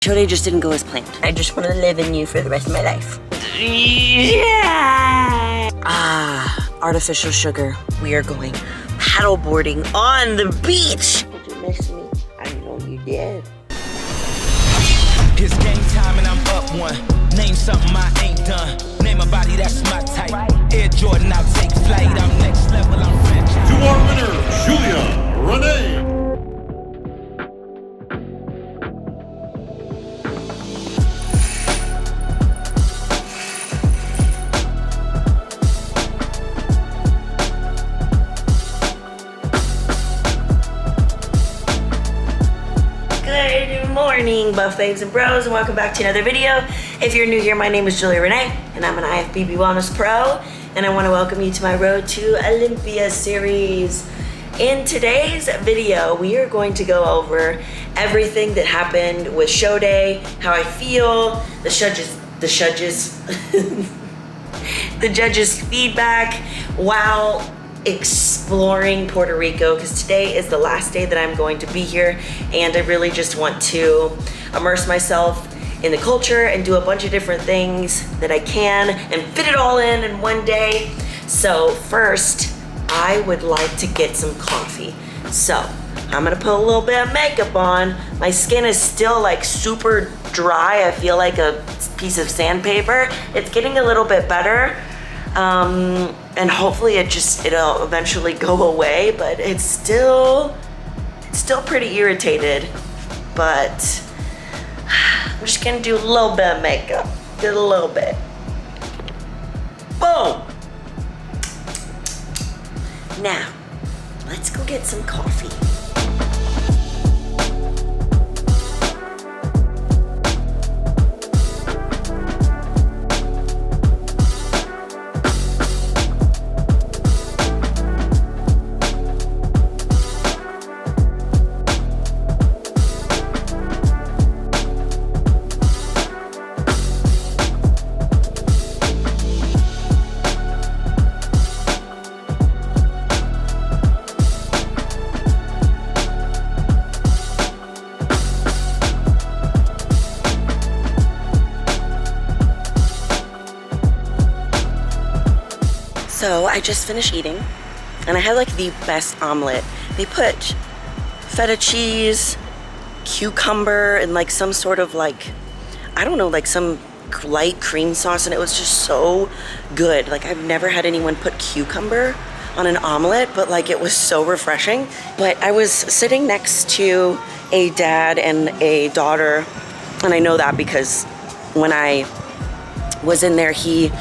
Show day just didn't go as planned. I just want to live in you for the rest of my life. Yeah! Artificial sugar. We are going paddleboarding on the beach. Did you miss me? I know you did. It's game time and I'm up one. Name something I ain't done. Name a body that's my type. Air Jordan, I'll take flight. I'm next level, I'm rich. To our winner, Rene. Good morning, buff babes and bros, and welcome back to another video. If you're new here, my name is Juliarene, and I'm an ifbb wellness pro, and I want to welcome you to my Road to Olympia series. In today's video, we are going to go over everything that happened with show day, how I feel, the judges' feedback while exploring Puerto Rico, because today is the last day that I'm going to be here, and I really just want to immerse myself in the culture and do a bunch of different things that I can and fit it all in one day. So first, I would like to get some coffee. So I'm gonna put a little bit of makeup on. My skin is still like super dry. I feel like a piece of sandpaper. It's getting a little bit better. And hopefully it'll eventually go away, but it's still pretty irritated. But I'm just gonna do a little bit of makeup, just a little bit. Boom! Now, let's go get some coffee. So I just finished eating, and I had like the best omelet. They put feta cheese, cucumber, and like some sort of like, I don't know, like some light cream sauce, and it was just so good. Like I've never had anyone put cucumber on an omelet, but like it was so refreshing. But I was sitting next to a dad and a daughter, and I know that because when I was in there, he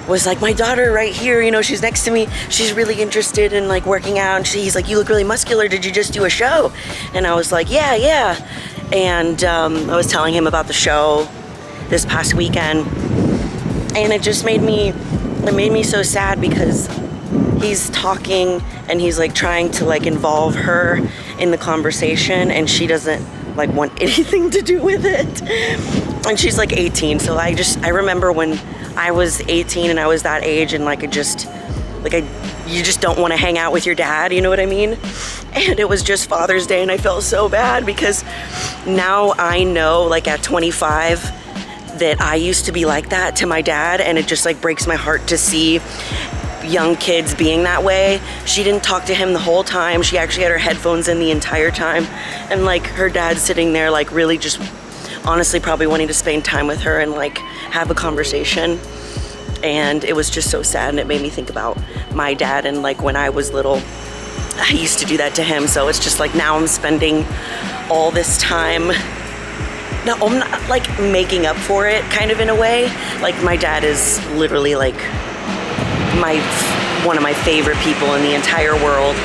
was like, my daughter right here, you know, she's next to me, she's really interested in like working out, and he's like, you look really muscular, did you just do a show? And I was like, yeah. And I was telling him about the show this past weekend, and it just made me so sad, because he's talking and he's like trying to like involve her in the conversation, and she doesn't like want anything to do with it. And she's like 18, so I remember when I was 18 and I was that age, and like you just don't want to hang out with your dad, you know what I mean? And it was just Father's Day, and I felt so bad, because now I know, like at 25, that I used to be like that to my dad, and it just like breaks my heart to see young kids being that way. She didn't talk to him the whole time. She actually had her headphones in the entire time, and like her dad's sitting there like really just honestly probably wanting to spend time with her and like have a conversation. And it was just so sad, and it made me think about my dad, and like when I was little, I used to do that to him. So it's just like now I'm spending all this time, no, I'm not like making up for it kind of in a way. Like my dad is literally like one of my favorite people in the entire world,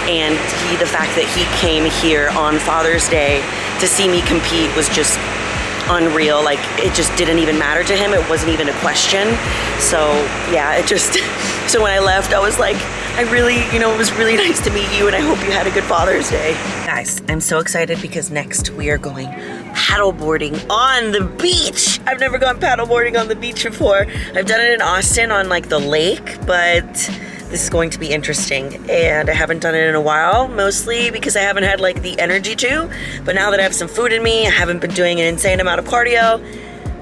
and the fact that he came here on Father's Day to see me compete was just unreal. Like it just didn't even matter to him. It wasn't even a question. So yeah, so when I left, I was like, I really, it was really nice to meet you, and I hope you had a good Father's Day. Guys, I'm so excited because next we are going paddleboarding on the beach. I've never gone paddleboarding on the beach before. I've done it in Austin on like the lake, but This is going to be interesting, and I haven't done it in a while, mostly because I haven't had like the energy to, but now that I have some food in me, I haven't been doing an insane amount of cardio,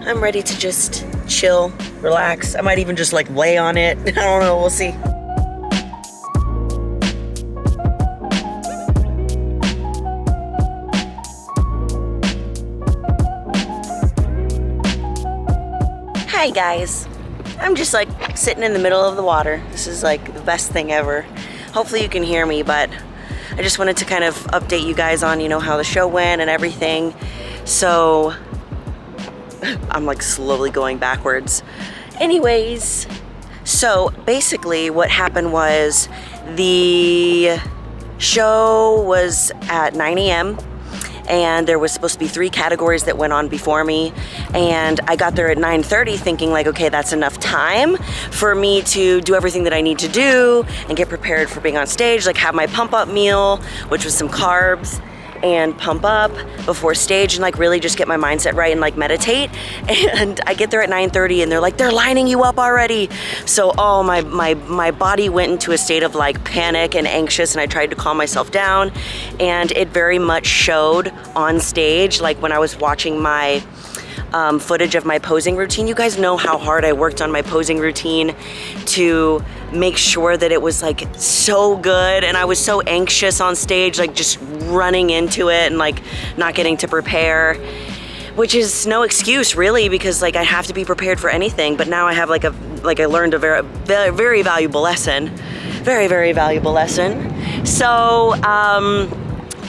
I'm ready to just chill, relax. I might even just like lay on it. I don't know, we'll see. Hi guys, I'm just like sitting in the middle of the water. This is like the best thing ever. Hopefully you can hear me, but I just wanted to kind of update you guys on, you know, how the show went and everything. So I'm like slowly going backwards. Anyways, so basically what happened was the show was at 9 a.m. and there was supposed to be 3 categories that went on before me, and I got there at 9:30 thinking like, okay, that's enough time for me to do everything that I need to do and get prepared for being on stage, like have my pump up meal, which was some carbs, and pump up before stage and like really just get my mindset right and like meditate. And I get there at 9:30 and they're like, they're lining you up already. So oh, my body went into a state of like panic and anxious, and I tried to calm myself down, and it very much showed on stage. Like when I was watching my footage of my posing routine, you guys know how hard I worked on my posing routine to make sure that it was like so good, and I was so anxious on stage, like just running into it and like not getting to prepare, which is no excuse really, because like I have to be prepared for anything. But now I have like I learned a very valuable lesson, very valuable lesson. So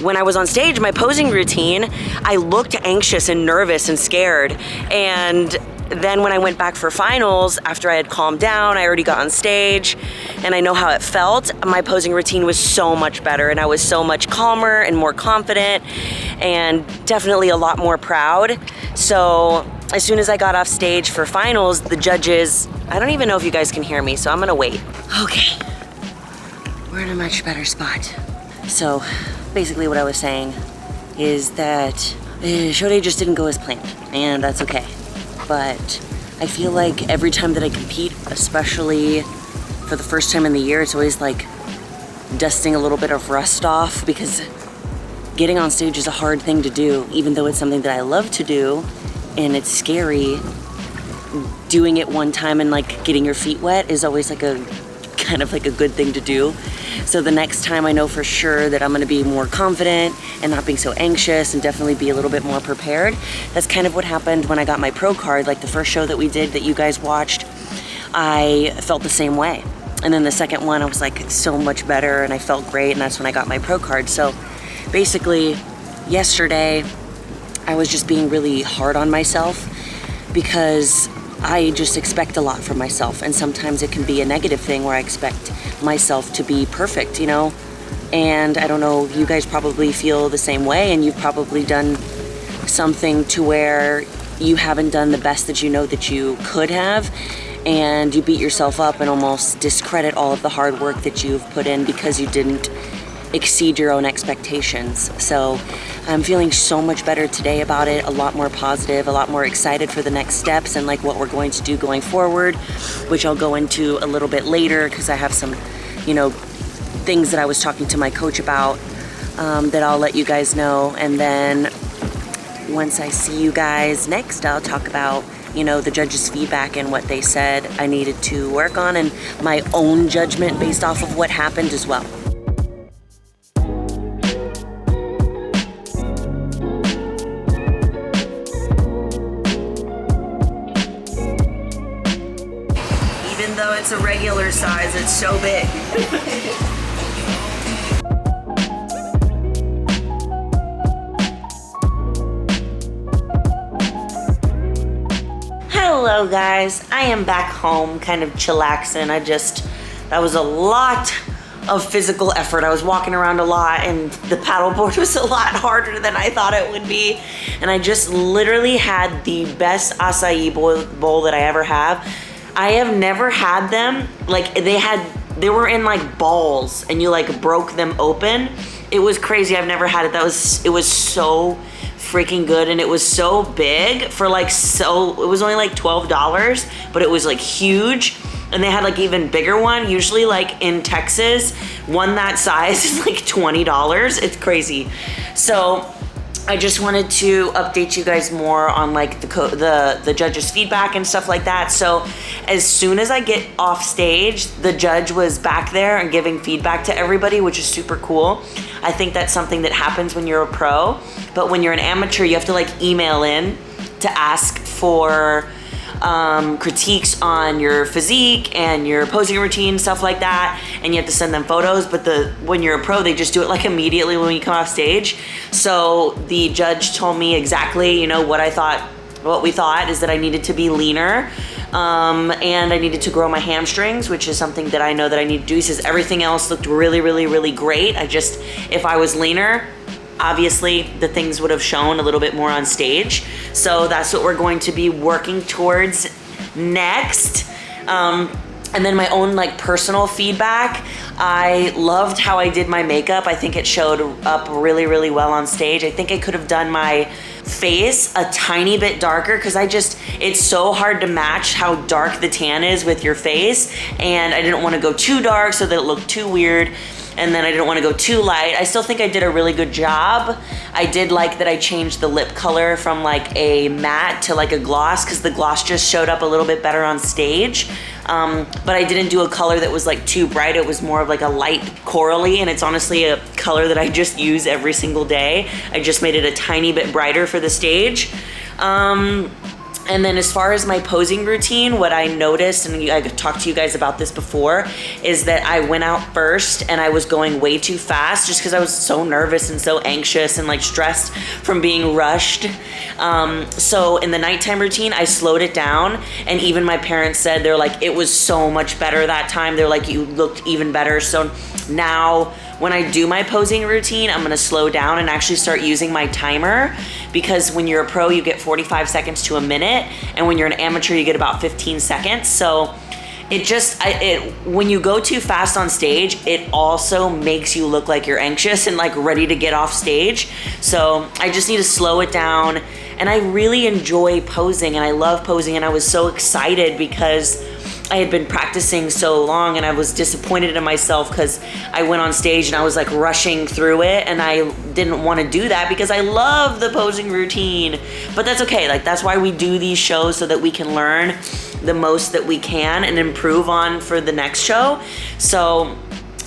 when I was on stage, my posing routine, I looked anxious and nervous and scared. And then when I went back for finals, after I had calmed down, I already got on stage and I know how it felt. My posing routine was so much better, and I was so much calmer and more confident and definitely a lot more proud. So as soon as I got off stage for finals, the judges, I don't even know if you guys can hear me, so I'm gonna wait. Okay, we're in a much better spot. So basically what I was saying is that show day just didn't go as planned, and that's okay. But I feel like every time that I compete, especially for the first time in the year, it's always like dusting a little bit of rust off, because getting on stage is a hard thing to do, even though it's something that I love to do and it's scary. Doing it one time and like getting your feet wet is always like a kind of like a good thing to do. So the next time I know for sure that I'm gonna be more confident and not being so anxious, and definitely be a little bit more prepared. That's kind of what happened when I got my pro card. Like the first show that we did that you guys watched, I felt the same way. And then the second one, I was like so much better and I felt great, and that's when I got my pro card. So basically yesterday, I was just being really hard on myself because I just expect a lot from myself, and sometimes it can be a negative thing where I expect myself to be perfect, you know? And I don't know, you guys probably feel the same way, and you've probably done something to where you haven't done the best that you know that you could have, and you beat yourself up and almost discredit all of the hard work that you've put in because you didn't exceed your own expectations. So I'm feeling so much better today about it, a lot more positive, a lot more excited for the next steps and like what we're going to do going forward, which I'll go into a little bit later because I have some, you know, things that I was talking to my coach about that I'll let you guys know. And then once I see you guys next, I'll talk about, you know, the judges' feedback and what they said I needed to work on, and my own judgment based off of what happened as well. Even though it's a regular size, it's so big. Hello guys, I am back home, kind of chillaxing. That was a lot of physical effort. I was walking around a lot, and the paddleboard was a lot harder than I thought it would be. And I just literally had the best acai bowl that I ever have. I have never had them, like they were in like balls and you like broke them open. It was crazy, I've never had it. It was so freaking good, and it was so big for like, it was only like $12, but it was like huge. And they had like even bigger one. Usually like in Texas, one that size is like $20. It's crazy. So I just wanted to update you guys more on like the judges' feedback and stuff like that. So as soon as I get off stage, the judge was back there and giving feedback to everybody, which is super cool. I think that's something that happens when you're a pro, but when you're an amateur, you have to like email in to ask for critiques on your physique and your posing routine, stuff like that, and you have to send them photos. But when you're a pro, they just do it like immediately when you come off stage. So the judge told me exactly, you know, what we thought is that I needed to be leaner, and I needed to grow my hamstrings, which is something that I know that I need to do. He says everything else looked really, really, really great. If I was leaner, obviously the things would have shown a little bit more on stage. So that's what we're going to be working towards next. And then my own like personal feedback. I loved how I did my makeup. I think it showed up really, really well on stage. I think I could have done my face a tiny bit darker because it's so hard to match how dark the tan is with your face. And I didn't want to go too dark so that it looked too weird. And then I didn't want to go too light. I still think I did a really good job. I did like that I changed the lip color from like a matte to like a gloss because the gloss just showed up a little bit better on stage. But I didn't do a color that was like too bright. It was more of like a light corally, and it's honestly a color that I just use every single day. I just made it a tiny bit brighter for the stage. And then as far as my posing routine, what I noticed, and I talked to you guys about this before, is that I went out first and I was going way too fast just because I was so nervous and so anxious and like stressed from being rushed. So in the nighttime routine, I slowed it down, and even my parents said, they're like, it was so much better that time. They're like, you looked even better. So now when I do my posing routine, I'm gonna slow down and actually start using my timer, because when you're a pro, you get 45 seconds to a minute, and when you're an amateur, you get about 15 seconds. So when you go too fast on stage, it also makes you look like you're anxious and like ready to get off stage. So I just need to slow it down. And I really enjoy posing, and I love posing, and I was so excited because I had been practicing so long, and I was disappointed in myself because I went on stage and I was like rushing through it, and I didn't want to do that because I love the posing routine. But that's okay. Like, that's why we do these shows, so that we can learn the most that we can and improve on for the next show. So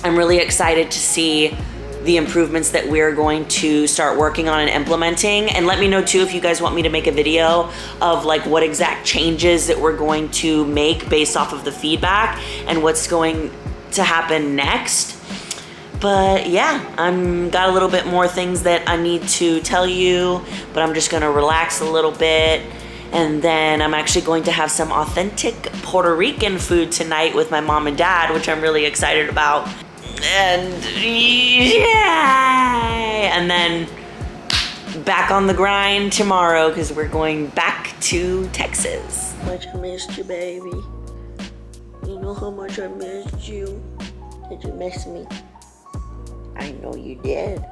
I'm really excited to see the improvements that we're going to start working on and implementing. And let me know too if you guys want me to make a video of like what exact changes that we're going to make based off of the feedback and what's going to happen next. But yeah, got a little bit more things that I need to tell you, but I'm just gonna relax a little bit. And then I'm actually going to have some authentic Puerto Rican food tonight with my mom and dad, which I'm really excited about. And yeah, and then back on the grind tomorrow because we're going back to Texas. How much I missed you, baby. You know how much I missed you. Did you miss me? I know you did.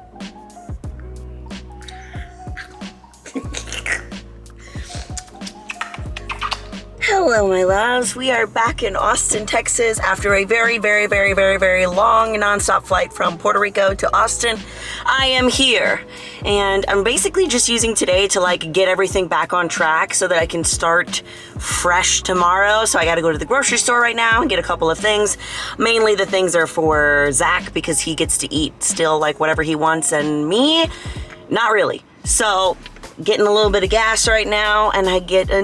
Hello, my loves. We are back in Austin, Texas after a very, very, very, very, very long nonstop flight from Puerto Rico to Austin. I am here, and I'm basically just using today to like get everything back on track so that I can start fresh tomorrow. So I got to go to the grocery store right now and get a couple of things. Mainly the things are for Zach because he gets to eat still like whatever he wants, and me, not really. So getting a little bit of gas right now, and I get I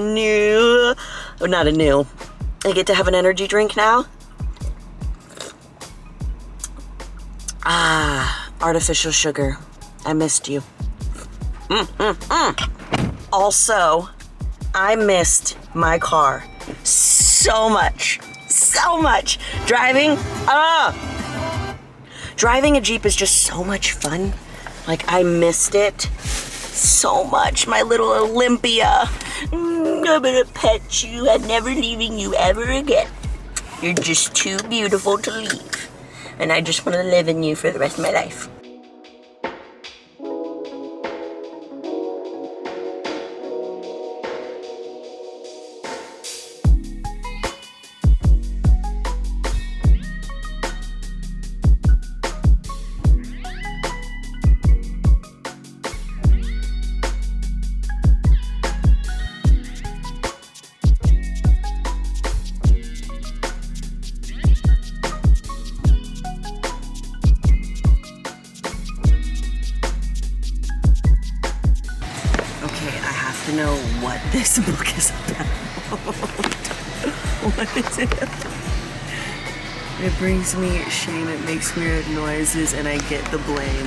get to have an energy drink now. Artificial sugar. I missed you. Also, I missed my car so much. Driving a Jeep is just so much fun. Like, I missed it so much, my little Olympia. I'm gonna pet you. I'm never leaving you ever again. You're just too beautiful to leave, and I just want to live in you for the rest of my life. have to know what this book is about. What is it about? It brings me shame, it makes weird noises, and I get the blame.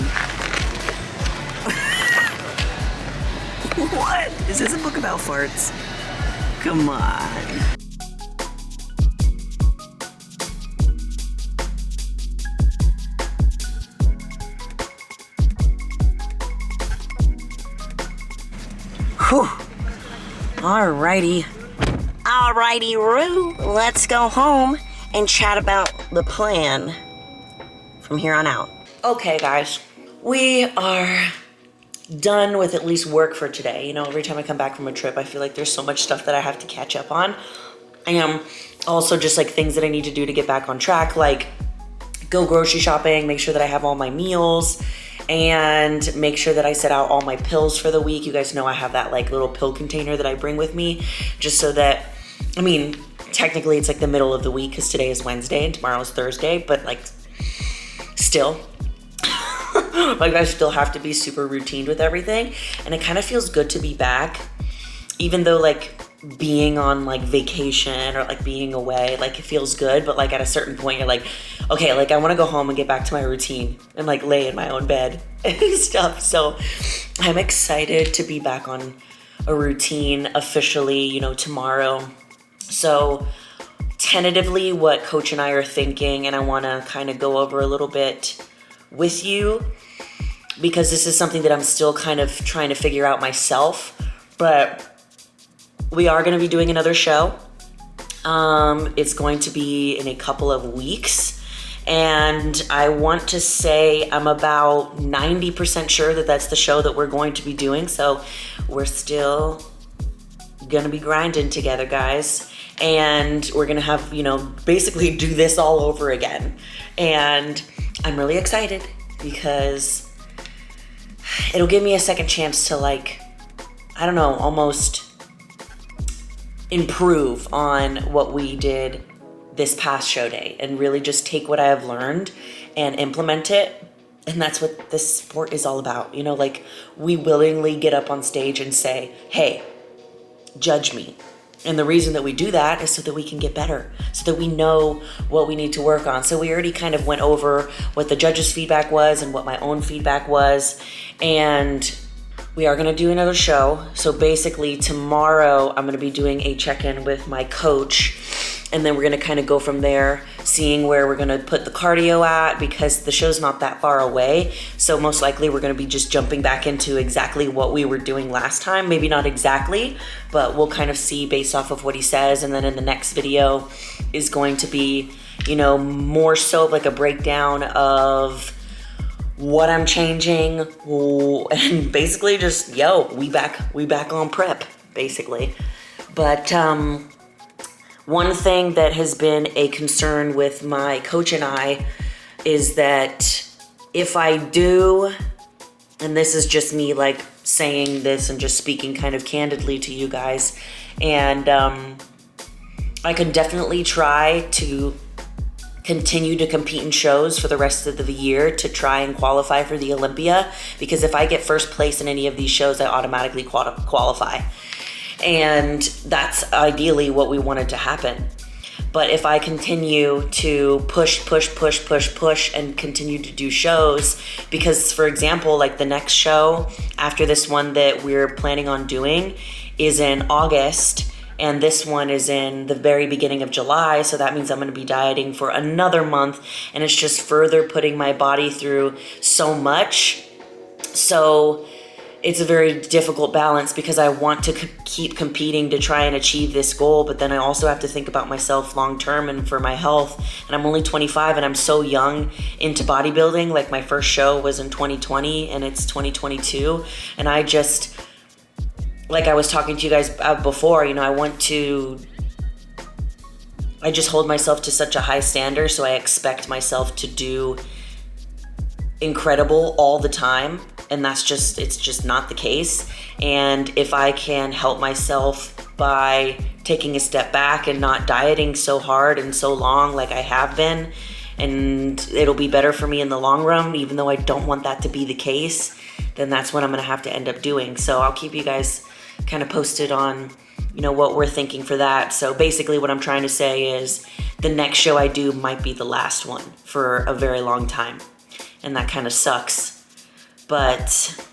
What? Is this a book about farts? Come on. Whew. Alrighty, Rue. Let's go home and chat about the plan from here on out. Okay, guys. We are done with at least work for today. You know, every time I come back from a trip, I feel like there's so much stuff that I have to catch up on. And also just like things that I need to do to get back on track, like go grocery shopping, make sure that I have all my meals, and make sure that I set out all my pills for the week. You guys know I have that like little pill container that I bring with me just so that, I mean, technically it's like the middle of the week because today is Wednesday and tomorrow is Thursday, but like still, like I still have to be super routine with everything. And it kind of feels good to be back, even though like being on like vacation or like being away, like it feels good, but like at a certain point you're like, okay, like I want to go home and get back to my routine and like lay in my own bed and stuff. So I'm excited to be back on a routine officially, you know, tomorrow. So tentatively what Coach and I are thinking, and I want to kind of go over a little bit with you because this is something that I'm still kind of trying to figure out myself, but we are going to be doing another show. It's going to be in a couple of weeks. And I want to say I'm about 90% sure that that's the show that we're going to be doing. So we're still going to be grinding together, guys. And we're going to have, you know, basically do this all over again. And I'm really excited because it'll give me a second chance to like, I don't know, almost improve on what we did this past show day and really just take what I have learned and implement it. And that's what this sport is all about. You know, like we willingly get up on stage and say, hey, judge me. And the reason that we do that is so that we can get better, so that we know what we need to work on. So we already kind of went over what the judges' feedback was and what my own feedback was. And we are going to do another show. So basically tomorrow I'm going to be doing a check-in with my coach, and then we're going to kind of go from there, seeing where we're going to put the cardio at because the show's not that far away. So most likely we're going to be just jumping back into exactly what we were doing last time. Maybe not exactly, but we'll kind of see based off of what he says. And then in the next video is going to be, you know, more so like a breakdown of what I'm changing, and basically just, yo, we back on prep, basically. But one thing that has been a concern with my coach and I is that if I do, and this is just me like saying this and just speaking kind of candidly to you guys, and I can definitely try to continue to compete in shows for the rest of the year to try and qualify for the Olympia, because if I get first place in any of these shows, I automatically qualify. And that's ideally what we wanted to happen. But if I continue to push and continue to do shows, because for example, like the next show after this one that we're planning on doing is in August, and this one is in the very beginning of July, so that means I'm going to be dieting for another month, and it's just further putting my body through so much. So it's a very difficult balance because I want to keep competing to try and achieve this goal, but then I also have to think about myself long term and for my health. And I'm only 25 and I'm so young into bodybuilding. Like my first show was in 2020 and it's 2022, and I just, like I was talking to you guys before, you know, I just hold myself to such a high standard, so I expect myself to do incredible all the time, and it's just not the case. And if I can help myself by taking a step back and not dieting so hard and so long like I have been, and it'll be better for me in the long run, even though I don't want that to be the case, then that's what I'm gonna have to end up doing. So I'll keep you guys kind of posted on, what we're thinking for that. So basically what I'm trying to say is the next show I do might be the last one for a very long time. And that kind of sucks. But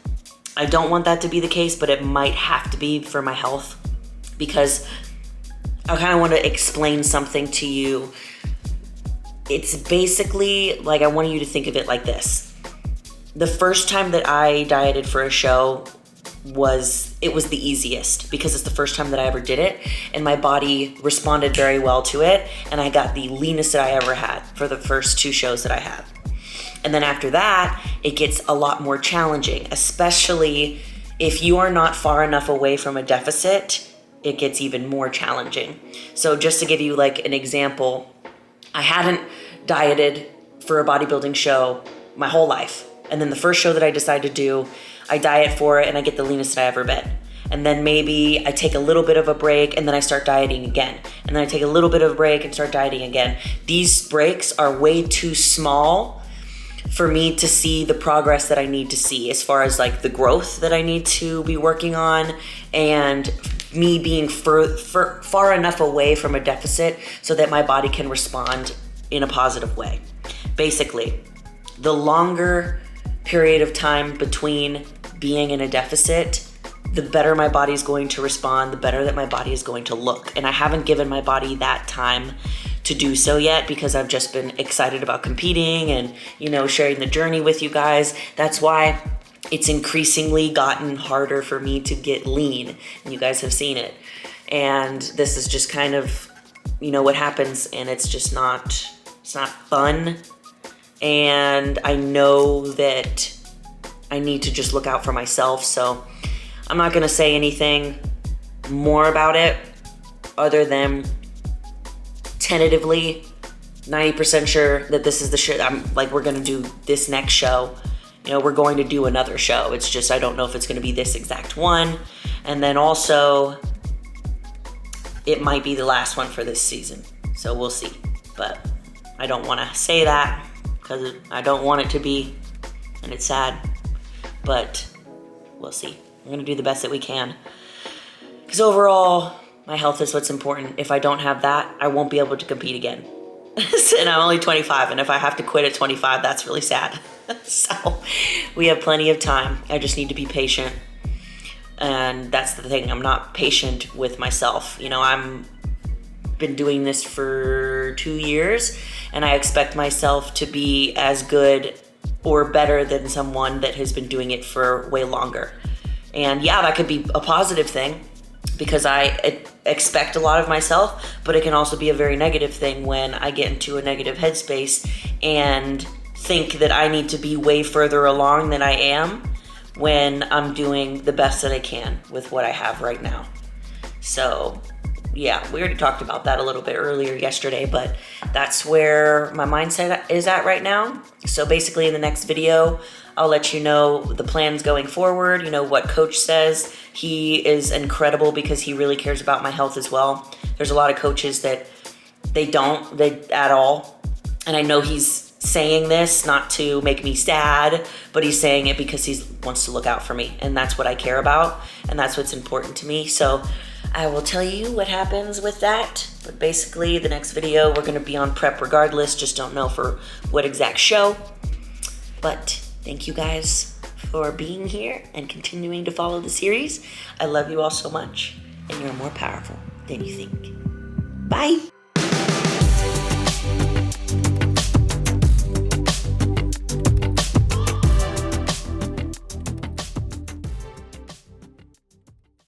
I don't want that to be the case, but it might have to be for my health, because I kind of want to explain something to you. It's basically like, I want you to think of it like this. The first time that I dieted for a show was the easiest, because it's the first time that I ever did it, and my body responded very well to it, and I got the leanest that I ever had for the first 2 shows that I had. And then after that, it gets a lot more challenging, especially if you are not far enough away from a deficit, it gets even more challenging. So just to give you like an example, I hadn't dieted for a bodybuilding show my whole life. And then the first show that I decided to do, I diet for it and I get the leanest that I ever been. And then maybe I take a little bit of a break and then I start dieting again. And then I take a little bit of a break and start dieting again. These breaks are way too small for me to see the progress that I need to see, as far as like the growth that I need to be working on, and me being far enough away from a deficit so that my body can respond in a positive way. Basically, the longer period of time between being in a deficit, the better my body is going to respond, the better that my body is going to look. And I haven't given my body that time to do so yet, because I've just been excited about competing and, sharing the journey with you guys. That's why it's increasingly gotten harder for me to get lean, and you guys have seen it. And this is just kind of, what happens, and it's not fun. And I know that I need to just look out for myself. So I'm not gonna say anything more about it other than tentatively 90% sure that this is the show. We're gonna do this next show. We're going to do another show. It's just, I don't know if it's gonna be this exact one. And then also, it might be the last one for this season. So we'll see. But I don't wanna say that because I don't want it to be, and it's sad. But we'll see. We're gonna do the best that we can. Because overall, my health is what's important. If I don't have that, I won't be able to compete again. And I'm only 25, and if I have to quit at 25, that's really sad. So we have plenty of time. I just need to be patient. And that's the thing, I'm not patient with myself. I'm been doing this for 2 years, and I expect myself to be as good or better than someone that has been doing it for way longer. And yeah, that could be a positive thing, because I expect a lot of myself, but it can also be a very negative thing when I get into a negative headspace and think that I need to be way further along than I am, when I'm doing the best that I can with what I have right now. So yeah, we already talked about that a little bit earlier yesterday, but that's where my mindset is at right now. So basically in the next video, I'll let you know the plans going forward, what coach says. He is incredible because he really cares about my health as well. There's a lot of coaches that they don't at all. And I know he's saying this not to make me sad, but he's saying it because he wants to look out for me. And that's what I care about. And that's what's important to me. So I will tell you what happens with that. But basically the next video, we're gonna be on prep regardless. Just don't know for what exact show. But thank you guys for being here and continuing to follow the series. I love you all so much, and you're more powerful than you think. Bye.